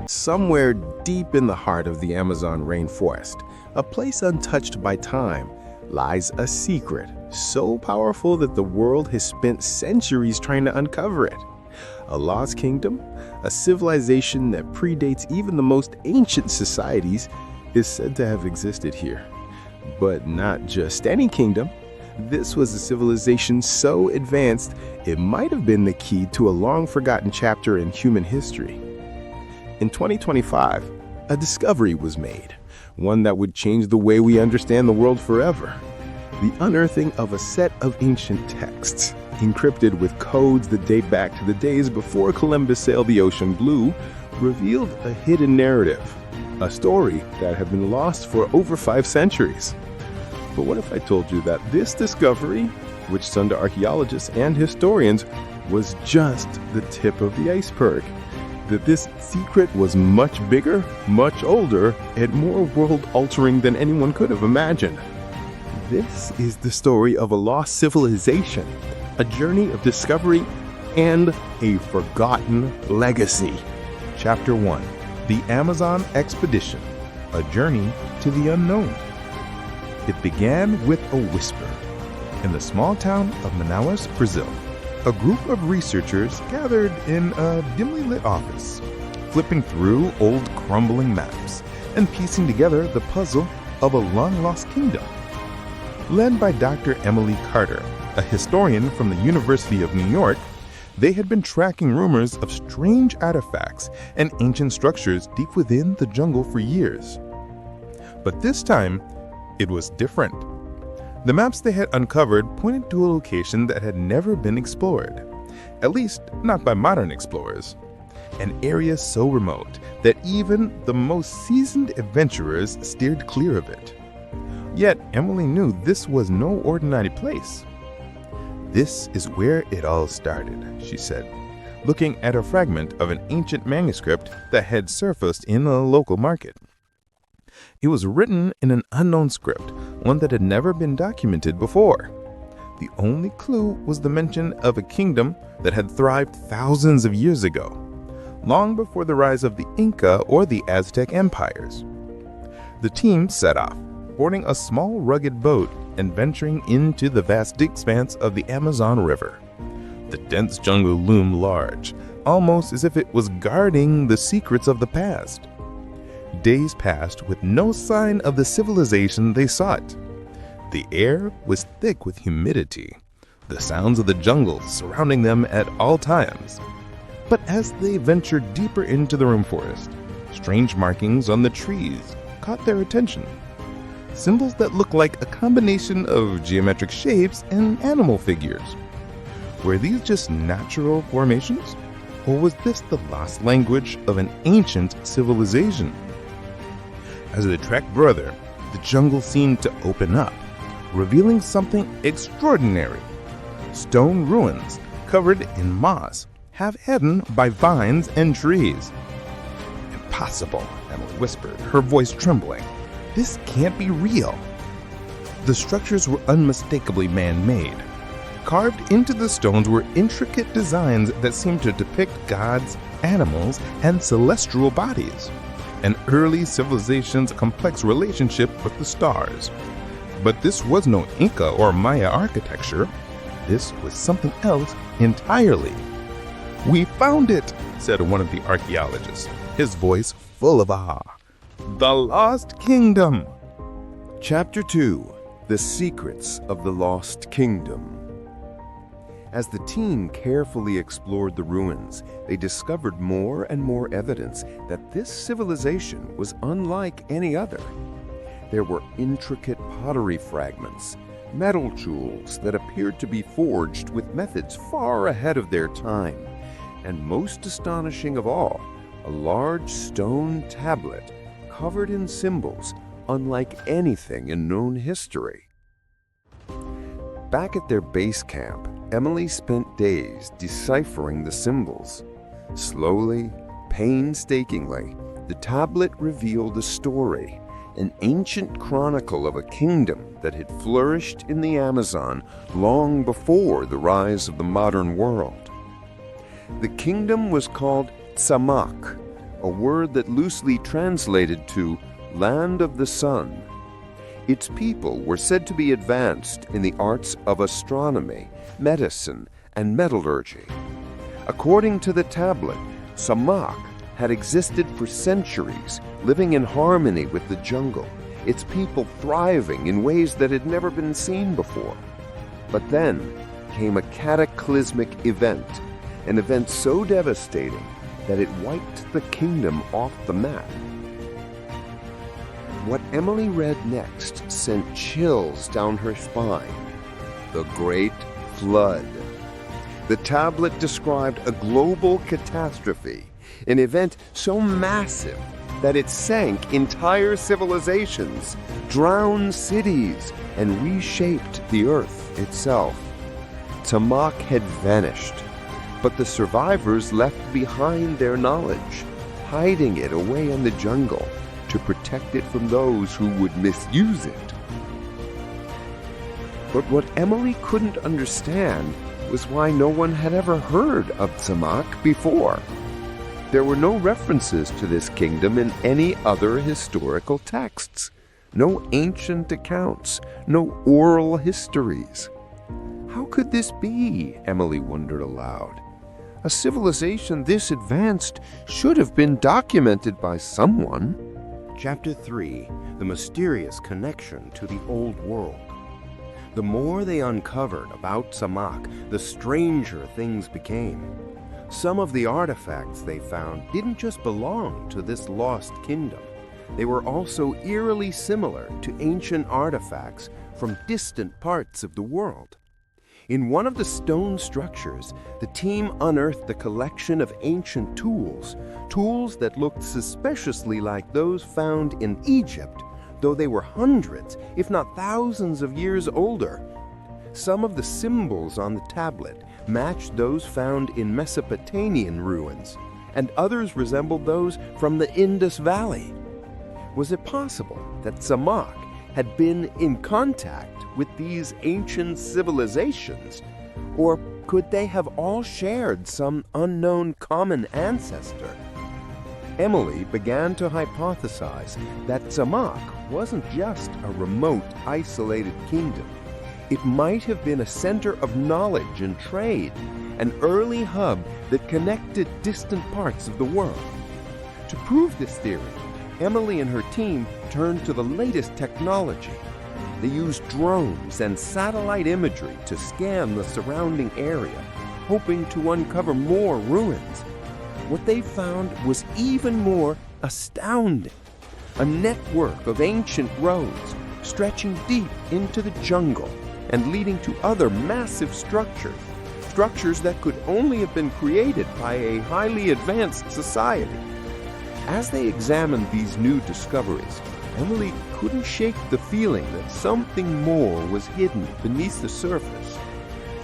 Somewhere deep in the heart of the Amazon rainforest, a place untouched by time, lies a secret so powerful that the world has spent centuries trying to uncover it. A lost kingdom, a civilization that predates even the most ancient societies, is said to have existed here. But not just any kingdom. This was a civilization so advanced, it might have been the key to a long-forgotten chapter in human history. In 2025, a discovery was made, one that would change the way we understand the world forever. The unearthing of a set of ancient texts, encrypted with codes that date back to the days before Columbus sailed the ocean blue, revealed a hidden narrative, a story that had been lost for over 5 centuries. But what if I told you that this discovery, which stunned archaeologists and historians, was just the tip of the iceberg? That this secret was much bigger, much older, and more world-altering than anyone could have imagined. This is the story of a lost civilization, a journey of discovery, and a forgotten legacy. Chapter 1: The Amazon Expedition, a journey to the unknown. It began with a whisper. In the small town of Manaus, Brazil, a group of researchers gathered in a dimly lit office, flipping through old crumbling maps and piecing together the puzzle of a long-lost kingdom. Led by Dr. Emily Carter, a historian from the University of New York, they had been tracking rumors of strange artifacts and ancient structures deep within the jungle for years. But this time, it was different. The maps they had uncovered pointed to a location that had never been explored, at least not by modern explorers. An area so remote that even the most seasoned adventurers steered clear of it. Yet Emily knew this was no ordinary place. "This is where it all started," she said, looking at a fragment of an ancient manuscript that had surfaced in a local market. It was written in an unknown script, one that had never been documented before. The only clue was the mention of a kingdom that had thrived thousands of years ago, long before the rise of the Inca or the Aztec empires. The team set off, boarding a small rugged boat and venturing into the vast expanse of the Amazon River. The dense jungle loomed large, almost as if it was guarding the secrets of the past. Days passed with no sign of the civilization they sought. The air was thick with humidity, the sounds of the jungle surrounding them at all times. But as they ventured deeper into the rainforest, strange markings on the trees caught their attention. Symbols that looked like a combination of geometric shapes and animal figures. Were these just natural formations? Or was this the lost language of an ancient civilization? As they trekked further, the jungle seemed to open up, revealing something extraordinary. Stone ruins covered in moss, half hidden by vines and trees. "Impossible," Emily whispered, her voice trembling. "This can't be real." The structures were unmistakably man-made. Carved into the stones were intricate designs that seemed to depict gods, animals, and celestial bodies. An early civilization's complex relationship with the stars. But this was no Inca or Maya architecture. This was something else entirely. "We found it," said one of the archaeologists, his voice full of awe. "The Lost Kingdom." Chapter 2: The Secrets of the Lost Kingdom. As the team carefully explored the ruins, they discovered more and more evidence that this civilization was unlike any other. There were intricate pottery fragments, metal tools that appeared to be forged with methods far ahead of their time, and most astonishing of all, a large stone tablet covered in symbols unlike anything in known history. Back at their base camp, Emily spent days deciphering the symbols. Slowly, painstakingly, the tablet revealed a story, an ancient chronicle of a kingdom that had flourished in the Amazon long before the rise of the modern world. The kingdom was called Tz'amac, a word that loosely translated to land of the sun. Its people were said to be advanced in the arts of astronomy, medicine, and metallurgy. According to the tablet, Tz'amac had existed for centuries, living in harmony with the jungle, its people thriving in ways that had never been seen before. But then came a cataclysmic event, an event so devastating that it wiped the kingdom off the map. What Emily read next sent chills down her spine. The Great Flood. The tablet described a global catastrophe, an event so massive that it sank entire civilizations, drowned cities, and reshaped the earth itself. Tz'amac had vanished, but the survivors left behind their knowledge, hiding it away in the jungle to protect it from those who would misuse it. But what Emily couldn't understand was why no one had ever heard of Tz'amac before. There were no references to this kingdom in any other historical texts, no ancient accounts, no oral histories. How could this be? Emily wondered aloud. A civilization this advanced should have been documented by someone. Chapter 3. The mysterious connection to the old world. The more they uncovered about Tz'amac, the stranger things became. Some of the artifacts they found didn't just belong to this lost kingdom. They were also eerily similar to ancient artifacts from distant parts of the world. In one of the stone structures, the team unearthed a collection of ancient tools that looked suspiciously like those found in Egypt, though they were hundreds, if not thousands of years older. Some of the symbols on the tablet matched those found in Mesopotamian ruins, and others resembled those from the Indus Valley. Was it possible that Tz'amac had been in contact with these ancient civilizations? Or could they have all shared some unknown common ancestor? Emily began to hypothesize that Tz'amac wasn't just a remote, isolated kingdom. It might have been a center of knowledge and trade, an early hub that connected distant parts of the world. To prove this theory, Emily and her team turned to the latest technology. They used drones and satellite imagery to scan the surrounding area, hoping to uncover more ruins. What they found was even more astounding. A network of ancient roads stretching deep into the jungle and leading to other massive structures that could only have been created by a highly advanced society. As they examined these new discoveries, Emily couldn't shake the feeling that something more was hidden beneath the surface.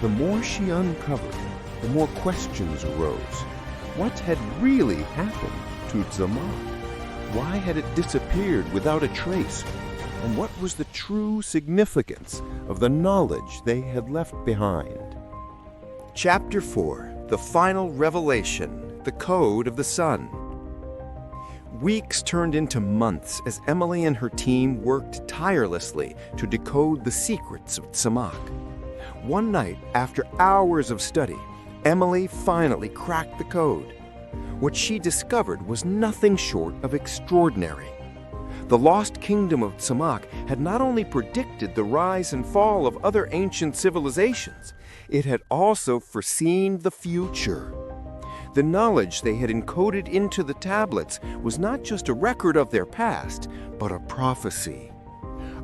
The more she uncovered, the more questions arose. What had really happened to Tz'amac? Why had it disappeared without a trace? And what was the true significance of the knowledge they had left behind? Chapter 4. The Final Revelation, the Code of the Sun. Weeks turned into months as Emily and her team worked tirelessly to decode the secrets of Tz'amac. One night, after hours of study, Emily finally cracked the code. What she discovered was nothing short of extraordinary. The lost kingdom of Tz'amac had not only predicted the rise and fall of other ancient civilizations, it had also foreseen the future. The knowledge they had encoded into the tablets was not just a record of their past, but a prophecy.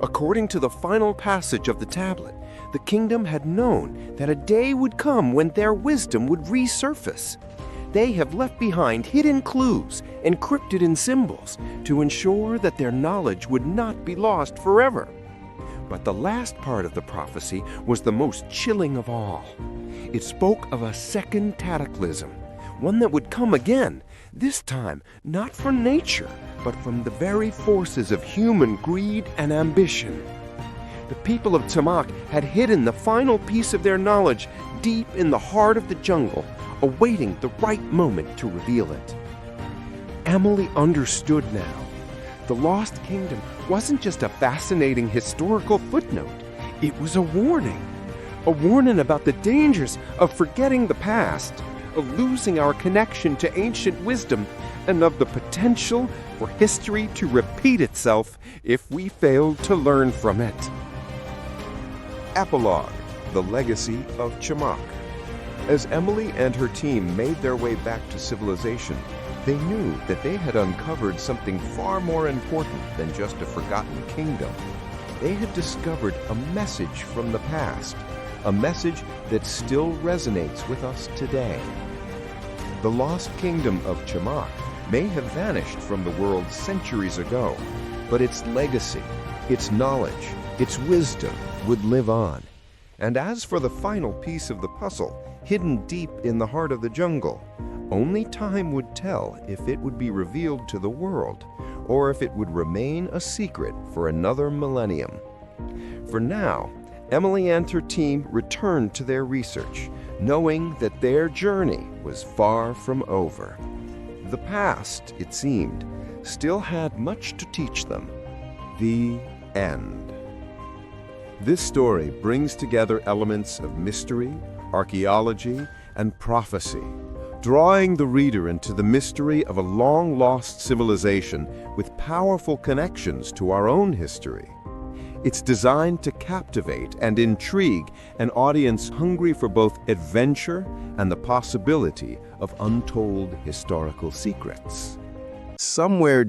According to the final passage of the tablet, the kingdom had known that a day would come when their wisdom would resurface. They have left behind hidden clues encrypted in symbols to ensure that their knowledge would not be lost forever. But the last part of the prophecy was the most chilling of all. It spoke of a second cataclysm, one that would come again, this time not from nature, but from the very forces of human greed and ambition. The people of Tz'amac had hidden the final piece of their knowledge deep in the heart of the jungle, awaiting the right moment to reveal it. Emily understood now. The Lost Kingdom wasn't just a fascinating historical footnote. It was a warning about the dangers of forgetting the past, of losing our connection to ancient wisdom, and of the potential for history to repeat itself if we failed to learn from it. Epilogue: The Legacy of Tz'amac. As Emily and her team made their way back to civilization, they knew that they had uncovered something far more important than just a forgotten kingdom. They had discovered a message from the past, a message that still resonates with us today. The lost kingdom of Tz'amac may have vanished from the world centuries ago, but its legacy, its knowledge, its wisdom would live on. And as for the final piece of the puzzle, hidden deep in the heart of the jungle, only time would tell if it would be revealed to the world, or if it would remain a secret for another millennium. For now, Emily and her team returned to their research, knowing that their journey was far from over. The past, it seemed, still had much to teach them. The end. This story brings together elements of mystery, archaeology, and prophecy, drawing the reader into the mystery of a long-lost civilization with powerful connections to our own history. It's designed to captivate and intrigue an audience hungry for both adventure and the possibility of untold historical secrets. Somewhere